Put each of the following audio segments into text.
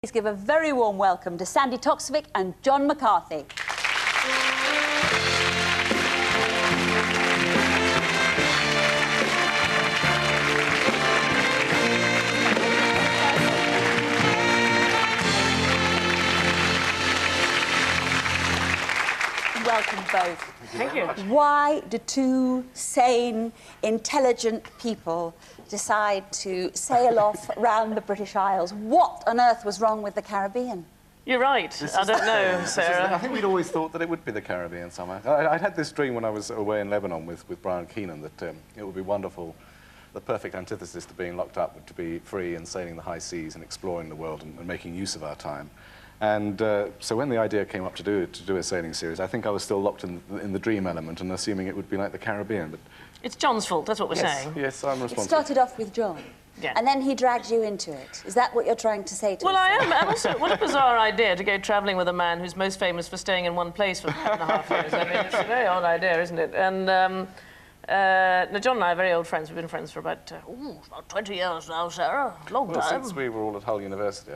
Please give a very warm welcome to Sandy Toksvig and John McCarthy. Welcome both. Thank you. Why do two sane, intelligent people decide to sail off round the British Isles? What on earth was wrong with the Caribbean? You're right. I don't know, Sarah. I think we'd always thought that it would be the Caribbean somehow. I'd had this dream when I was away in Lebanon with Brian Keenan that it would be wonderful, the perfect antithesis to being locked up, to be free and sailing the high seas and exploring the world and making use of our time. And so when the idea came up to do a sailing series, I think I was still locked in the dream element and assuming it would be like the Caribbean. But It's John's fault, that's what we're saying. yes, I'm It responsible. started off with John. Yeah. And then he dragged you into it. Is that what you're trying to say to us? Well, I am. And also, what a bizarre idea to go travelling with a man who's most famous for staying in one place for 5.5 years. I mean, it's a very odd idea, isn't it? And now, John and I are very old friends. We've been friends for about 20 years now, Sarah. Long Well, time. since we were all at Hull University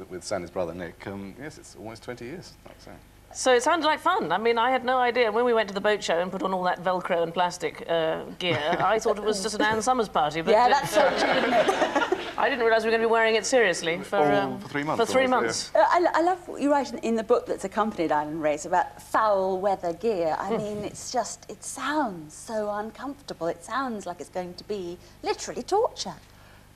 with Sandy's brother Nick, yes, it's almost 20 years, I'd say. So it sounded like fun. I mean, I had no idea. When we went to the boat show and put on all that Velcro and plastic gear, I thought it was just an Ann Summers party. But, Yeah, that's so true, isn't it? I didn't realise we were going to be wearing it seriously for 3 months. For 3 almost, months. I love what you write in the book that's accompanied Island Race about foul weather gear. I mean, it's just, it sounds so uncomfortable. It sounds like it's going to be literally torture.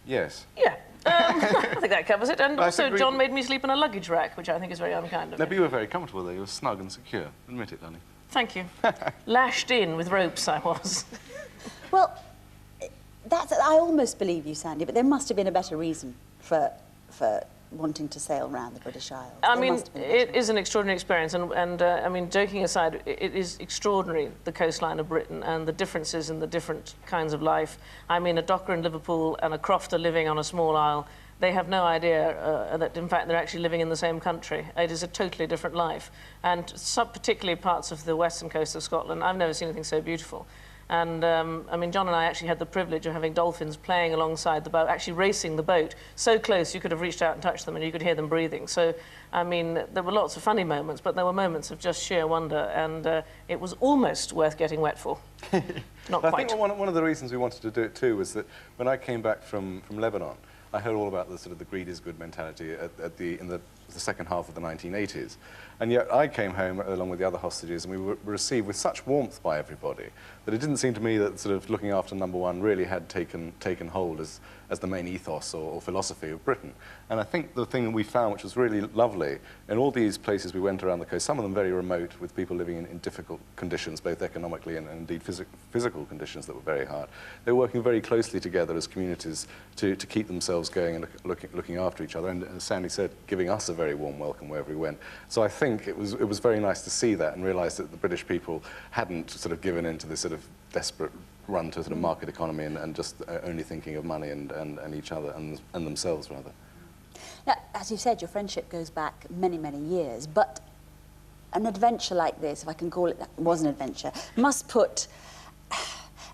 Yes. Yeah. I think that covers it. And I also, think we- John made me sleep in a luggage rack, which I think is very unkind of No, him. but you were very comfortable there. You were snug and secure. Admit it, darling. Thank you. Lashed in with ropes, I was. Well, I almost believe you, Sandy, but there must have been a better reason for wanting to sail around the British Isles. I There mean, must have been a better it is an extraordinary experience, and I mean, joking aside, it is extraordinary, the coastline of Britain and the differences in the different kinds of life. I mean, a docker in Liverpool and a crofter living on a small isle, they have no idea that, in fact, they're actually living in the same country. It is a totally different life. And particularly parts of the western coast of Scotland, I've never seen anything so beautiful. And, I mean, John and I actually had the privilege of having dolphins playing alongside the boat, actually racing the boat, so close you could have reached out and touched them and you could hear them breathing. So, I mean, there were lots of funny moments, but there were moments of just sheer wonder, and it was almost worth getting wet for. Not I quite. think one of the reasons we wanted to do it too was that when I came back from Lebanon, I heard all about the sort of the greed is good mentality in the second half of the 1980s. And yet I came home along with the other hostages and we were received with such warmth by everybody that it didn't seem to me that sort of looking after number one really had taken hold as the main ethos or philosophy of Britain. And I think the thing that we found, which was really lovely, in all these places we went around the coast, some of them very remote with people living in difficult conditions, both economically and indeed physical conditions that were very hard, they were working very closely together as communities to keep themselves going and looking after each other. And as Sandy said, giving us a very warm welcome wherever we went. So I think it was very nice to see that and realise that the British people hadn't sort of given in to this sort of desperate run to sort of market economy and just only thinking of money and each other and themselves, rather. Now, as you said, your friendship goes back many, many years, but an adventure like this, if I can call it that, was an adventure, must put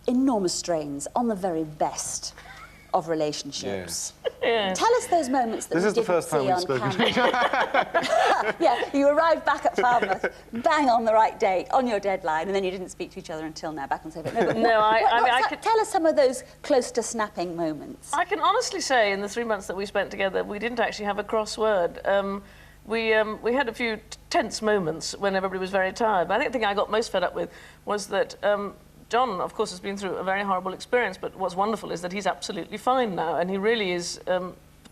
enormous strains on the very best of relationships. Yeah. Tell us those moments that This we is the didn't first time see we've on spoken to camera. Yeah, you arrived back at Falmouth, bang on the right date, on your deadline, and then you didn't speak to each other until now, back on Sofa. No, but I could... tell us some of those close to snapping moments. I can honestly say, in the 3 months that we spent together, we didn't actually have a cross word. We had a few tense moments when everybody was very tired, but I think the thing I got most fed up with was that John, of course, has been through a very horrible experience, but what's wonderful is that he's absolutely fine now, and he really is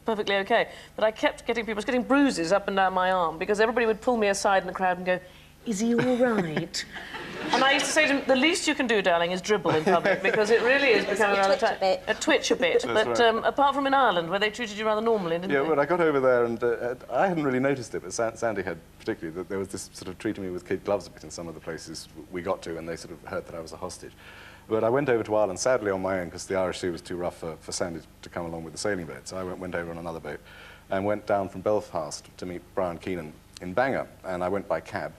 perfectly okay. But I kept getting bruises up and down my arm, because everybody would pull me aside in the crowd and go, "Is he all right?" And I used to say to him, the least you can do, darling, is dribble in public, because it really is becoming rather a twitch a bit. But right. apart from in Ireland, where they treated you rather normally, didn't Yeah, they? when I got over there, and I hadn't really noticed it, but Sandy had particularly, that there was this sort of treating me with kid gloves a bit in some of the places we got to, and they sort of heard that I was a hostage. But I went over to Ireland, sadly on my own, because the Irish Sea was too rough for Sandy to come along with the sailing boat. So I went over on another boat and went down from Belfast to meet Brian Keenan in Bangor, and I went by cab.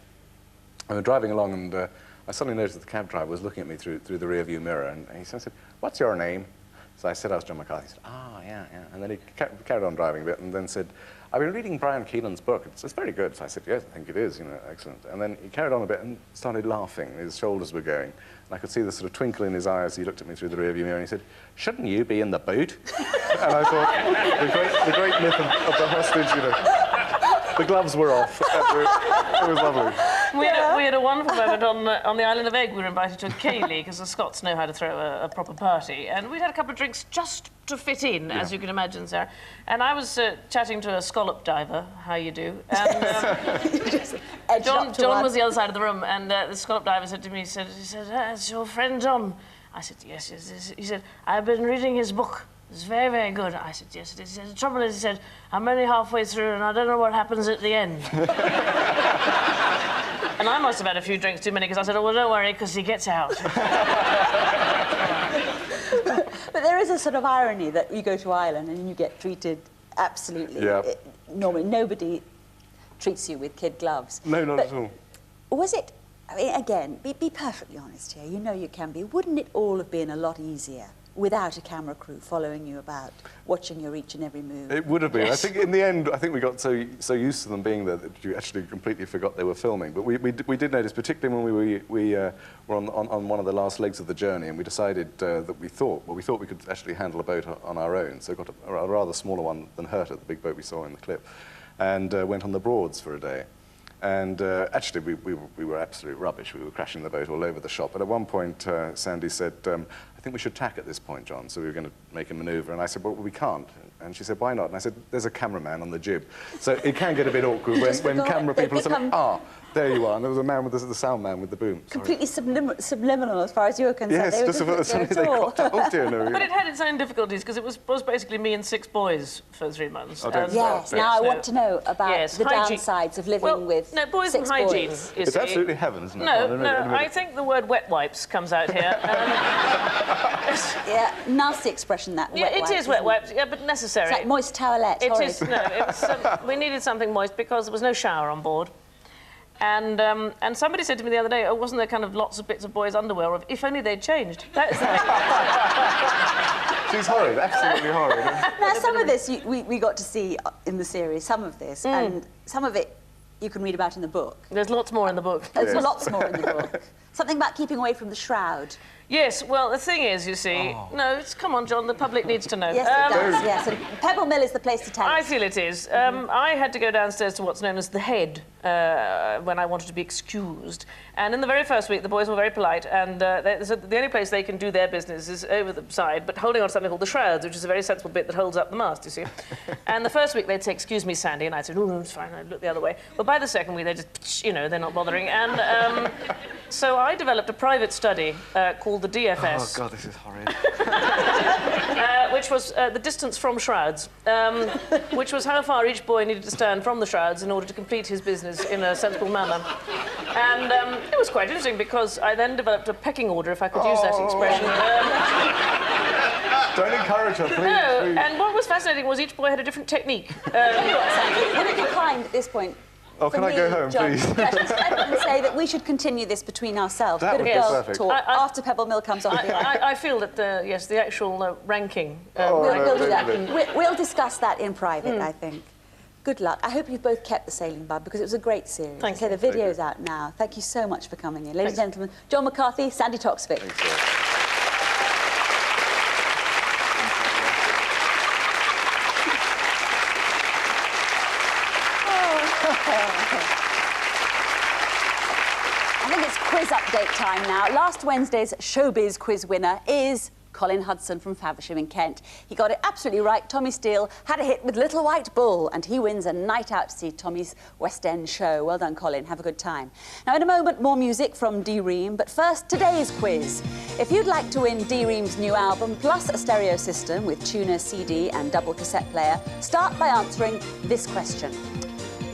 I was driving along, and I suddenly noticed that the cab driver was looking at me through the rear-view mirror, and he said, "What's your name?" So I said I was John McCarthy. He said, "Ah, yeah, yeah." And then he carried on driving a bit and then said, I've been reading Brian Keelan's book. It's very good. So I said, yes, I think it is, you know, excellent. And then he carried on a bit and started laughing. His shoulders were going. And I could see the sort of twinkle in his eye as he looked at me through the rearview mirror and he said, shouldn't you be in the boot? And I thought, the great myth of the hostage, you know, the gloves were off. It was lovely. We had a wonderful moment on the island of Egg. We were invited to a ceilidh because the Scots know how to throw a proper party. And we'd had a couple of drinks just to fit in, as you can imagine, Sarah. And I was chatting to a scallop diver, how you do. And John was the other side of the room, and the scallop diver said to me, he said, "It's your friend John." I said, yes, yes. He said, "I've been reading his book. It's very, very good." I said, yes, it is. He said, "The trouble is," he said, "I'm only halfway through and I don't know what happens at the end." And I must have had a few drinks too many because I said, "Oh, well, don't worry, because he gets out." But there is a sort of irony that you go to Ireland and you get treated absolutely normally. Nobody treats you with kid gloves. No, not at all. Was it, I mean, again, be perfectly honest here, you know you can be. Wouldn't it all have been a lot easier without a camera crew following you about, watching your each and every move? It would have been. Yes. I think in the end, I think we got so used to them being there that you actually completely forgot they were filming. But we did notice, particularly when we were on one of the last legs of the journey, and we decided that we thought we could actually handle a boat on our own. So got a rather smaller one than Herta, the big boat we saw in the clip, and went on the Broads for a day. And actually, we were absolute rubbish. We were crashing the boat all over the shop. But at one point, Sandy said, "I think we should tack at this point, John." So we were going to make a manoeuvre. And I said, "Well, we can't." And she said, "Why not?" And I said, "There's a cameraman on the jib." So it can get a bit awkward when camera people say, there you are. And there was a man with the sound man with the boom. Completely subliminal as far as you were concerned. Yes, just about something they got. Oh, dear, no. But it had its own difficulties because it was basically me and 6 boys for 3 months. Oh, don't yes, now I want to know about the hygiene. downsides of living with no, boys 6 and hygiene. boys. It's absolutely heaven, isn't it? No, I think the word wet wipes comes out here. Yeah, nasty expression, that. Yeah, it is wet wipes, yeah, but necessary. It's like moist towelette. It is, no, it was, we needed something moist because there was no shower on board. And somebody said to me the other day, "Oh, wasn't there kind of lots of bits of boys' underwear? Of if only they'd changed." That is She's horrid, absolutely horrid. Now, some of this we got to see in the series, some of this, and some of it you can read about in the book. There's lots more in the book. There's lots more in the book. Something about keeping away from the shroud. Yes, well, the thing is, you see... No, come on, John, the public needs to know. Yes, it does, yes. And Pebble Mill is the place to tell I it. feel it is. I had to go downstairs to what's known as the head when I wanted to be excused. And in the very first week, the boys were very polite, and so the only place they can do their business is over the side, but holding on to something called the shrouds, which is a very sensible bit that holds up the mast, you see. And the first week, they'd say, "Excuse me, Sandy," and I'd say, "Oh, no, it's fine," I'd look the other way. But by the second week, they just, you know, they're not bothering. And so I developed a private study called the DFS. Oh, God, this is horrid. Which was the distance from shrouds, which was how far each boy needed to stand from the shrouds in order to complete his business in a sensible manner. And it was quite interesting because I then developed a pecking order, if I could use that expression. Don't encourage her, please. No, please. and what was fascinating was each boy had a different technique. Would it be kind at this point? Oh, can I go home, John, please? and say that we should continue this between ourselves. That Bit would of be girl perfect. talk after Pebble Mill comes on. I feel that the actual ranking. We'll do that. We'll discuss that in private, I think. Good luck. I hope you've both kept the sailing bug because it was a great series. Thank you. The video's out now. Thank you so much for coming in. Ladies and gentlemen, John McCarthy, Sandy Toksvig. I think it's quiz update time now. Last Wednesday's Showbiz quiz winner is Colin Hudson from Faversham in Kent. He got it absolutely right. Tommy Steele had a hit with Little White Bull, and he wins a night out to see Tommy's West End show. Well done, Colin. Have a good time. Now, in a moment, more music from Dee Ream, but first, today's quiz. If you'd like to win Dee Ream's new album, plus a stereo system with tuner, CD and double cassette player, start by answering this question.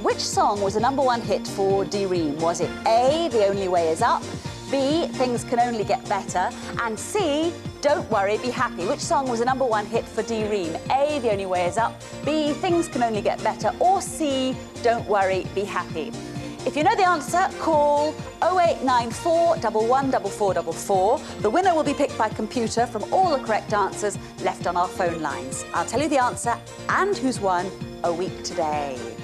Which song was a #1 hit for Dee Ream? Was it A, The Only Way Is Up, B, Things Can Only Get Better, and C, Don't Worry, Be Happy? Which song was a #1 hit for Dee Ream? A, The Only Way Is Up, B, Things Can Only Get Better, or C, Don't Worry, Be Happy? If you know the answer, call 0894 114444. The winner will be picked by computer from all the correct answers left on our phone lines. I'll tell you the answer and who's won a week today.